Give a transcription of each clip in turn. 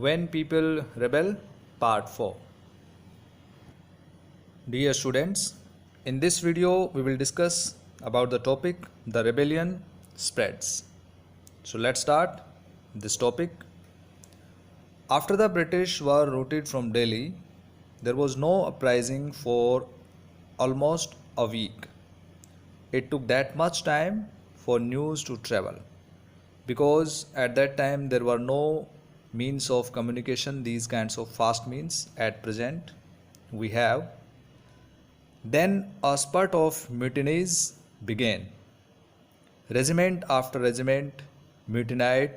When People Rebel, Part 4. Dear students, in this video we will discuss about the topic the rebellion spreads. So let's start this topic. After the British were routed from Delhi, there was no uprising for almost a week. It took that much time for news to travel because at that time there were no means of communication, these kinds of fast means at present we have. Then a spurt of mutinies began. Regiment after regiment mutinied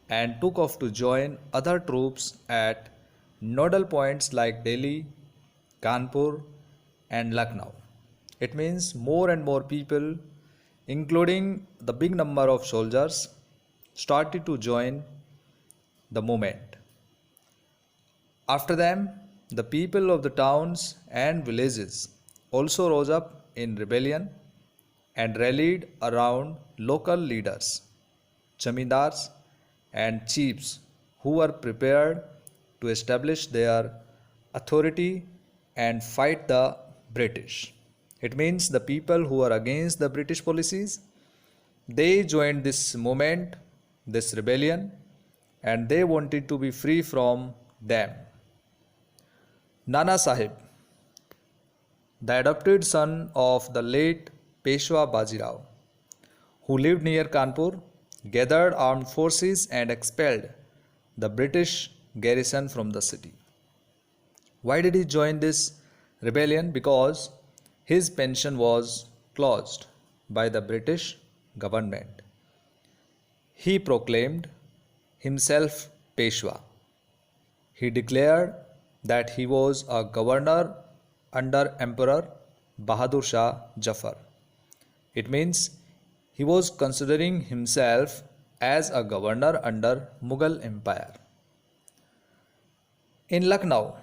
and took off to join other troops at nodal points like Delhi, Kanpur, and Lucknow. It means more and more people, including the big number of soldiers, started to join the movement. After them, the people of the towns and villages also rose up in rebellion and rallied around local leaders, zamindars, and chiefs who were prepared to establish their authority and fight the British. It means the people who are against the British policies, they joined this movement, this rebellion, and they wanted to be free from them. Nana Sahib, the adopted son of the late Peshwa Bajirao, who lived near Kanpur, gathered armed forces and expelled the British garrison from the city. Why did he join this rebellion? Because his pension was closed by the British government. He proclaimed himself Peshwa. He declared that he was a governor under Emperor Bahadur Shah Jafar. It means he was considering himself as a governor under Mughal Empire. In Lucknow,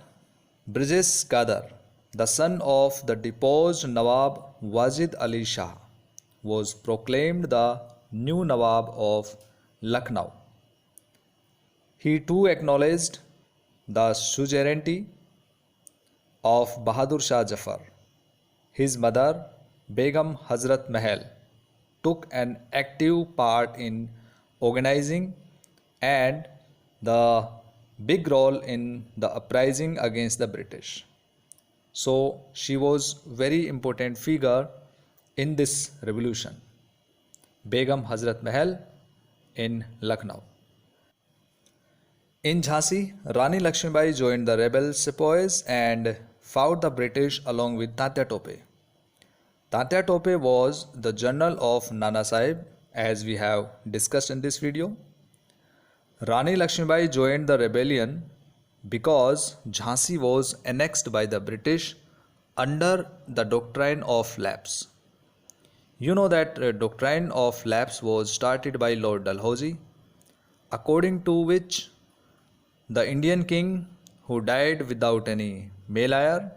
Brijesh Kadar, the son of the deposed Nawab Wajid Ali Shah, was proclaimed the new Nawab of Lucknow. He too acknowledged the suzerainty of Bahadur Shah Jafar. His mother, Begum Hazrat Mahal, took an active part in organizing and the big role in the uprising against the British. So she was very important figure in this revolution. Begum Hazrat Mahal in Lucknow. In Jhansi, Rani Lakshmibai joined the rebel sepoys and fought the British along with Tatya Tope. Tatya Tope was the general of Nana Sahib, as we have discussed in this video. Rani Lakshmibai joined the rebellion because Jhansi was annexed by the British under the doctrine of lapse. You know that doctrine of lapse was started by Lord Dalhousie, according to which the Indian king who died without any male heir,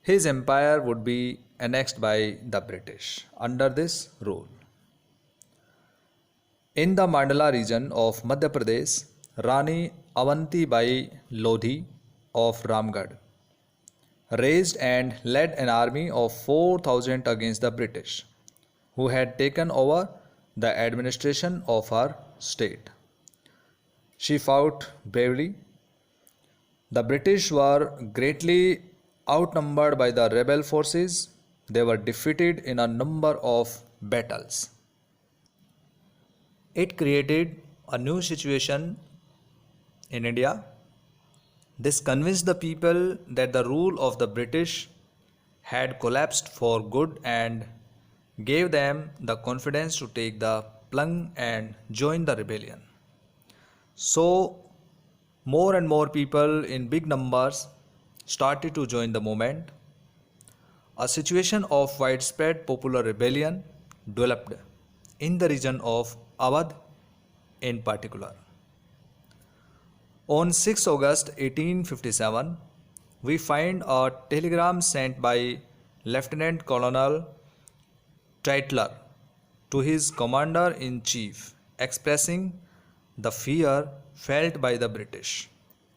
his empire would be annexed by the British under this rule. In the Mandala region of Madhya Pradesh, Rani Avanti Bai Lodhi of Ramgarh raised and led an army of 4,000 against the British, who had taken over the administration of her state. She fought bravely. The British were greatly outnumbered by the rebel forces. They were defeated in a number of battles. It created a new situation in India. This convinced the people that the rule of the British had collapsed for good and gave them the confidence to take the plunge and join the rebellion. So, more and more people in big numbers started to join the movement. A situation of widespread popular rebellion developed in the region of Awadh in particular. On 6 August 1857, we find a telegram sent by Lieutenant Colonel Tytler to his commander-in-chief expressing the fear felt by the British.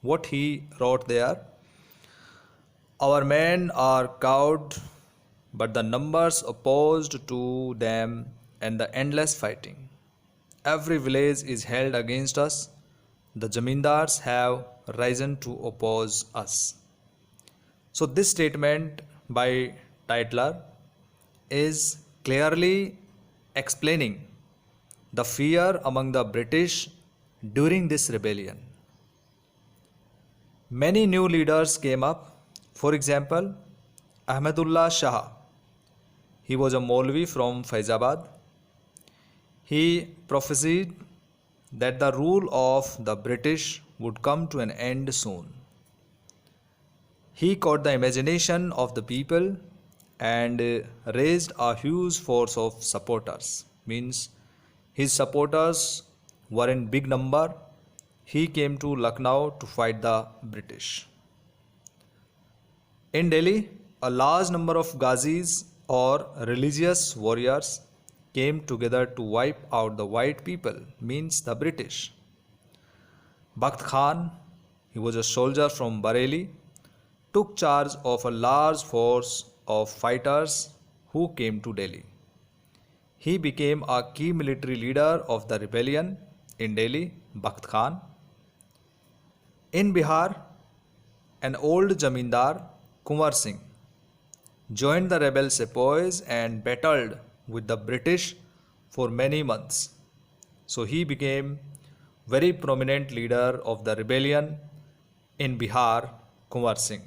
What he wrote there: our men are cowed, but the numbers opposed to them and the endless fighting. Every village is held against us. The Jamindars have risen to oppose us. So, this statement by Tytler is clearly explaining the fear among the British during this rebellion. Many new leaders came up. For example, Ahmedullah Shah. He was a Maulvi from Faizabad. He prophesied that the rule of the British would come to an end soon. He caught the imagination of the people and raised a huge force of supporters. Means his supporters were in big number. He came to Lucknow to fight the British. In Delhi, a large number of Ghazis or religious warriors came together to wipe out the white people, means the British. Bakht Khan, he was a soldier from Bareilly, took charge of a large force of fighters who came to Delhi. He became a key military leader of the rebellion in Delhi, Bakht Khan. In Bihar, an old Jamindar, Kunwar Singh, joined the rebel sepoys and battled with the British for many months. So he became very prominent leader of the rebellion in Bihar, Kunwar Singh.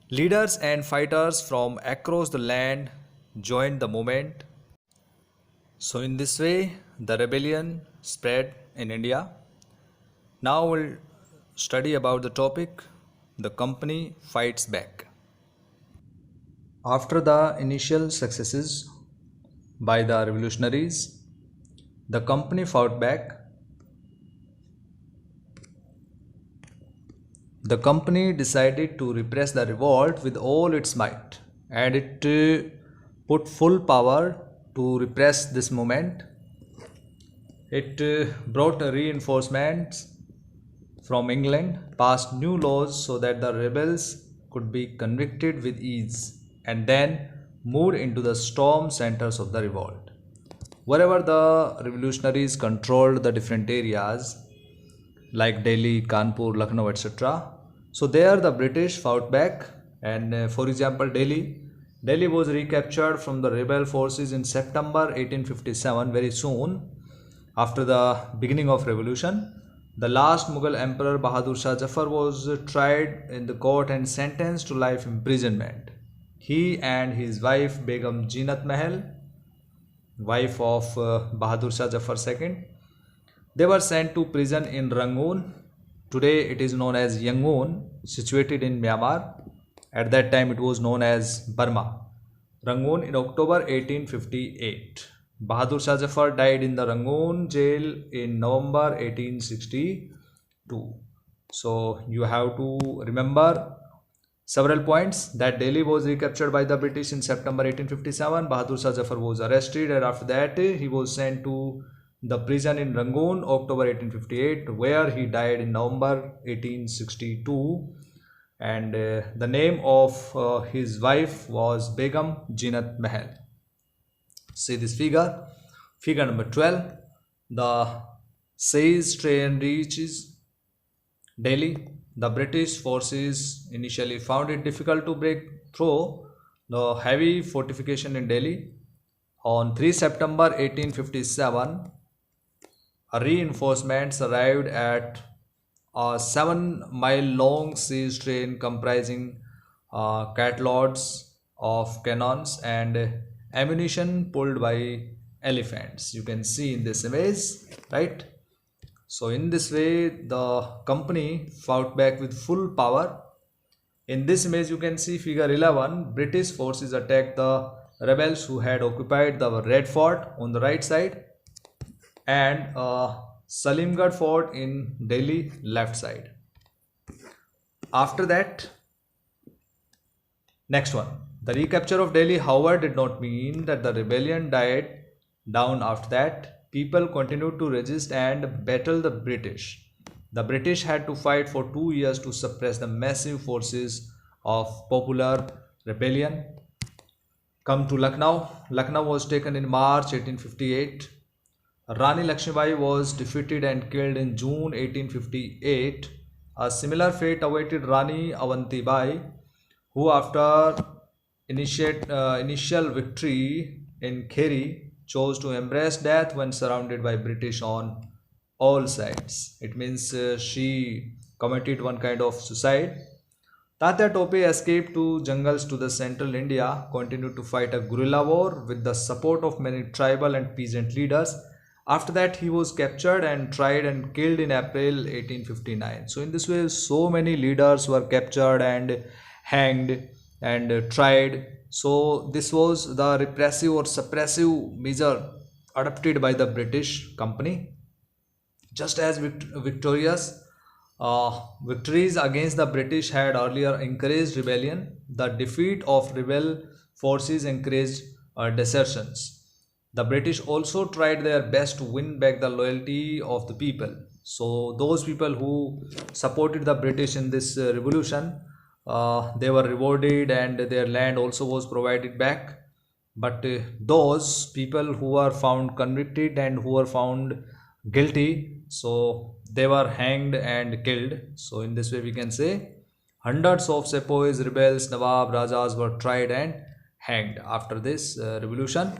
Leaders and fighters from across the land joined the movement. So in this way, the rebellion spread in India. Now we'll study about the topic, the company fights back. After the initial successes by the revolutionaries, the company fought back. The company decided to repress the revolt with all its might, and it put full power to repress this movement. It brought reinforcements from England, passed new laws so that the rebels could be convicted with ease, and then moved into the storm centers of the revolt. Wherever the revolutionaries controlled the different areas like Delhi, Kanpur, Lucknow, etc., so there the British fought back. And for example, Delhi was recaptured from the rebel forces in September 1857, very soon after the beginning of revolution. The last Mughal emperor Bahadur Shah Jafar was tried in the court and sentenced to life imprisonment. He and his wife Begum Jinat Mahal, wife of Bahadur Shah Jafar II, they were sent to prison in Rangoon. Today it is known as Yangon, situated in Myanmar. At that time it was known as Burma. Rangoon in October 1858. Bahadur Shah Jafar died in the Rangoon jail in November 1862. So you have to remember several points: that Delhi was recaptured by the British in September 1857. Bahadur Shah Jafar was arrested, and after that he was sent to the prison in Rangoon, October 1858, where he died in November 1862. And the name of his wife was Begum Jinat Mahal. See this figure, figure number 12. The siege train reaches Delhi. The British forces initially found it difficult to break through the heavy fortification in Delhi. On 3 September 1857, reinforcements arrived at a 7-mile long siege train comprising cataloads of cannons and ammunition pulled by elephants. You can see in this image, right? So in this way the company fought back with full power. In this image you can see figure 11. British forces attacked the rebels who had occupied the Red Fort on the right side and Salimgarh Fort in Delhi left side. After that, next one, the recapture of Delhi, however, did not mean that the rebellion died down after that. people continued to resist and battle the British. The British had to fight for 2 years to suppress the massive forces of popular rebellion. Come to Lucknow. Lucknow was taken in March 1858. Rani Lakshmibai was defeated and killed in June 1858. A similar fate awaited Rani Avanti Bai, who after initial victory in Kheri chose to embrace death when surrounded by British on all sides. It means she committed one kind of suicide. Tatya Tope escaped to jungles to the central India, continued to fight a guerrilla war with the support of many tribal and peasant leaders. After that, he was captured and tried and killed in April 1859. So, in this way, so many leaders were captured and hanged and tried. So, this was the repressive or suppressive measure adopted by the British company. Just as victorious victories against the British had earlier encouraged rebellion, the defeat of rebel forces encouraged desertions. The British also tried their best to win back the loyalty of the people. So, those people who supported the British in this revolution, they were rewarded and their land also was provided back. But those people who were found convicted and who were found guilty, so they were hanged and killed. So, in this way, we can say hundreds of sepoys, rebels, Nawab, Rajas were tried and hanged after this revolution.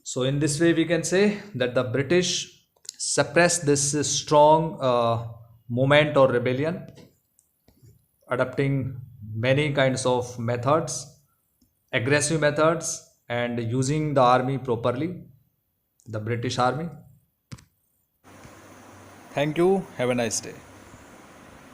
So, in this way, we can say that the British suppressed this strong movement or rebellion, adopting many kinds of methods, aggressive methods, and using the army properly, the British army. Thank you. Have a nice day.